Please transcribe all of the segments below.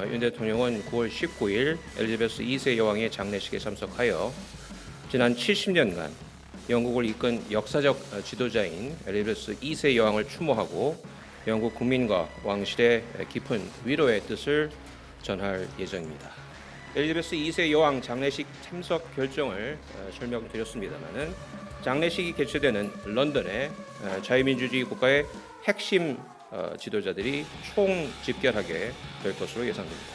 윤 대통령은 9월 19일 엘리자베스 2세 여왕의 장례식에 참석하여 지난 70년간 영국을 이끈 역사적 지도자인 엘리자베스 2세 여왕을 추모하고 영국 국민과 왕실의 깊은 위로의 뜻을 전할 예정입니다. 엘리자베스 2세 여왕 장례식 참석 결정을 설명드렸습니다마는 장례식이 개최되는 런던의 자유민주주의 국가의 핵심 지도자들이 총집결하게 될 것으로 예상됩니다.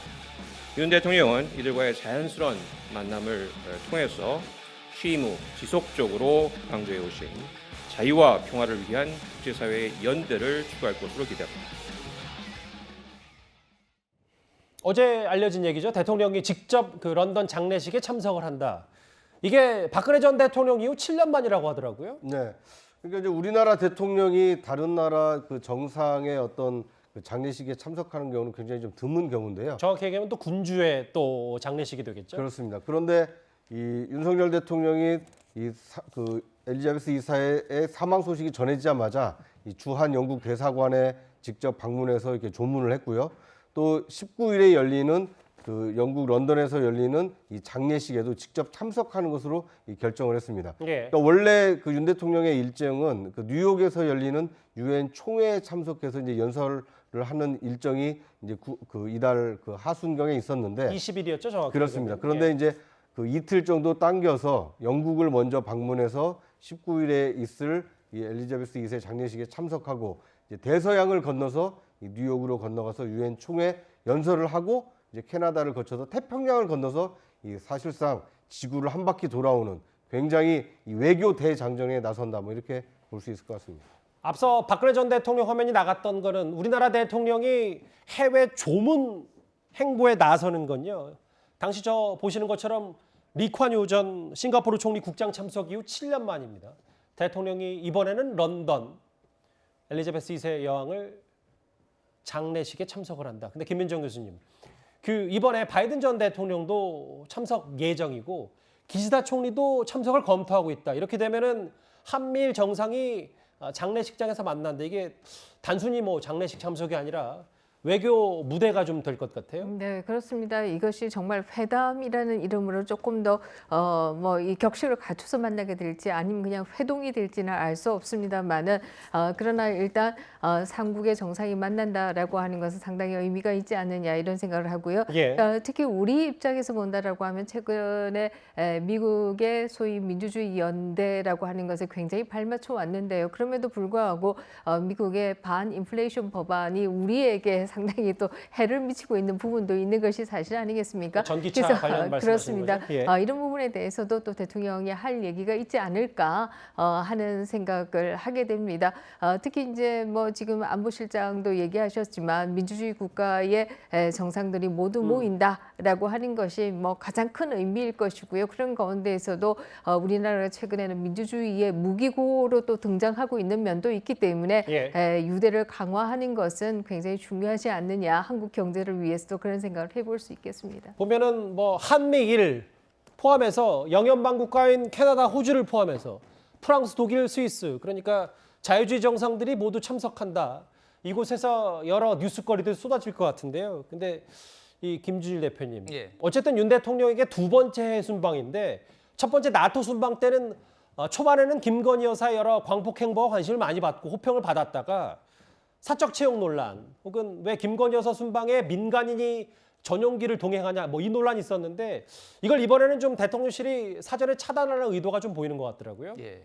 윤 대통령은 이들과의 자연스러운 만남을 통해서 취임 후 지속적으로 강조해 오신 자유와 평화를 위한 국제사회의 연대를 추구할 것으로 기대합니다. 어제 알려진 얘기죠. 대통령이 직접 그 런던 장례식에 참석을 한다. 이게 박근혜 전 대통령 이후 7년 만이라고 하더라고요. 네. 그러니까 이제 우리나라 대통령이 다른 나라 그 정상의 어떤 그 장례식에 참석하는 경우는 굉장히 좀 드문 경우인데요. 정확히 얘기하면 또 군주의 또 장례식이 되겠죠. 그렇습니다. 그런데 이 윤석열 대통령이 그 엘리자베스 2세의 사망 소식이 전해지자마자 이 주한 영국 대사관에 직접 방문해서 이렇게 조문을 했고요. 또 19일에 열리는 그 영국 런던에서 열리는 이 장례식에도 직접 참석하는 것으로 이 결정을 했습니다. 예. 그러니까 원래 그 윤 대통령의 일정은 그 뉴욕에서 열리는 유엔 총회에 참석해서 이제 연설을 하는 일정이 이제 그 이달 그 하순경에 있었는데 20일이었죠, 정확히. 그렇습니다. 그런데 이제 그 이틀 정도 당겨서 영국을 먼저 방문해서 19일에 있을 이 엘리자베스 2세 장례식에 참석하고 이제 대서양을 건너서 이 뉴욕으로 건너가서 유엔 총회 연설을 하고 이제 캐나다를 거쳐서 태평양을 건너서 이 사실상 지구를 한 바퀴 돌아오는 굉장히 이 외교 대장정에 나선다 뭐 이렇게 볼 수 있을 것 같습니다. 앞서 박근혜 전 대통령 화면이 나갔던 거는 우리나라 대통령이 해외 조문 행보에 나서는 건요. 당시 저 보시는 것처럼 리콴유 전 싱가포르 총리 국장 참석 이후 7년 만입니다. 대통령이 이번에는 런던 엘리자베스 2세 여왕을 장례식에 참석을 한다. 근데 김민정 교수님, 그 이번에 바이든 전 대통령도 참석 예정이고 기시다 총리도 참석을 검토하고 있다. 이렇게 되면은 한미일 정상이 장례식장에서 만난다. 이게 단순히 뭐 장례식 참석이 아니라 외교 무대가 좀 될 것 같아요. 네, 그렇습니다. 이것이 정말 회담이라는 이름으로 조금 더 뭐 이 격식을 갖춰서 만나게 될지 아니면 그냥 회동이 될지는 알 수 없습니다만은 그러나 일단 삼국의 정상이 만난다라고 하는 것은 상당히 의미가 있지 않느냐 이런 생각을 하고요. 예. 특히 우리 입장에서 본다라고 하면 최근에 미국의 소위 민주주의 연대라고 하는 것에 굉장히 발맞춰 왔는데요. 그럼에도 불구하고 미국의 반인플레이션 법안이 우리에게 상당히 또 해를 미치고 있는 부분도 있는 것이 사실 아니겠습니까? 전기차 그래서 관련 말씀하시는 그렇습니다. 거죠? 예. 이런 부분에 대해서도 또 대통령이 할 얘기가 있지 않을까 하는 생각을 하게 됩니다. 특히 이제 뭐 지금 안보실장도 얘기하셨지만 민주주의 국가의 정상들이 모두 모인다라고 하는 것이 뭐 가장 큰 의미일 것이고요. 그런 가운데에서도 우리나라가 최근에는 민주주의의 무기고로 또 등장하고 있는 면도 있기 때문에 예. 유대를 강화하는 것은 굉장히 중요하지 않느냐. 한국 경제를 위해서도 그런 생각을 해볼 수 있겠습니다. 보면은 뭐 한미일 포함해서 영연방 국가인 캐나다, 호주를 포함해서 프랑스, 독일, 스위스 그러니까 자유주의 정상들이 모두 참석한다. 이곳에서 여러 뉴스거리들이 쏟아질 것 같은데요. 근데 이 김주일 대표님, 예. 어쨌든 윤 대통령에게 두 번째 해외 순방인데 첫 번째 나토 순방 때는 초반에는 김건희 여사의 여러 광폭 행보와 관심을 많이 받고 호평을 받았다가 사적 채용 논란 혹은 왜 김건희 여사 순방에 민간인이 전용기를 동행하냐 뭐 이 논란이 있었는데 이걸 이번에는 좀 대통령실이 사전에 차단하는 의도가 좀 보이는 것 같더라고요. 예.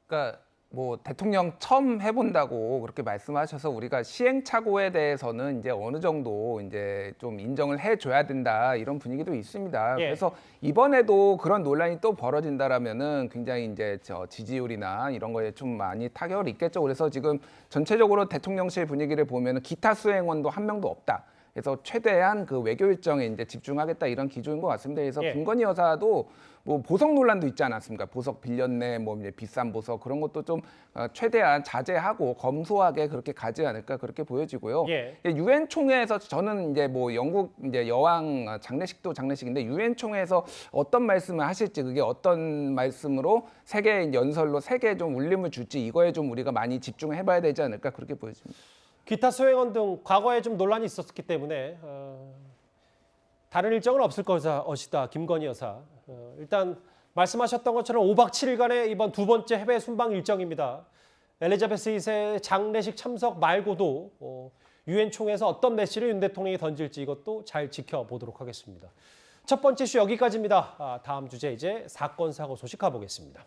그러니까 뭐 대통령 처음 해본다고 그렇게 말씀하셔서 우리가 시행착오에 대해서는 이제 어느 정도 이제 좀 인정을 해줘야 된다 이런 분위기도 있습니다. 예. 그래서 이번에도 그런 논란이 또 벌어진다라면은 굉장히 이제 지지율이나 이런 거에 좀 많이 타격을 입겠죠. 그래서 지금 전체적으로 대통령실 분위기를 보면은 기타 수행원도 한 명도 없다. 그래서 최대한 그 외교 일정에 이제 집중하겠다 이런 기조인 것 같습니다. 그래서 예. 김건희 여사도 뭐 보석 논란도 있지 않았습니까? 보석 빌렸네, 뭐 이제 비싼 보석 그런 것도 좀 최대한 자제하고 검소하게 그렇게 가지 않을까 그렇게 보여지고요. 예. 유엔 총회에서 저는 이제 뭐 영국 이제 여왕 장례식도 장례식인데 유엔 총회에서 어떤 말씀을 하실지 그게 어떤 말씀으로 세계 연설로 세계에 좀 울림을 줄지 이거에 좀 우리가 많이 집중해봐야 되지 않을까 그렇게 보여집니다. 기타 수행원 등 과거에 좀 논란이 있었기 때문에 다른 일정은 없을 것이다. 김건희 여사. 일단 말씀하셨던 것처럼 5박 7일간의 이번 두 번째 해외 순방 일정입니다. 엘리자베스 2세 장례식 참석 말고도 유엔 총회에서 어떤 메시지를 윤 대통령이 던질지 이것도 잘 지켜보도록 하겠습니다. 첫 번째 이슈 여기까지입니다. 다음 주제 이제 사건 사고 소식 가보겠습니다.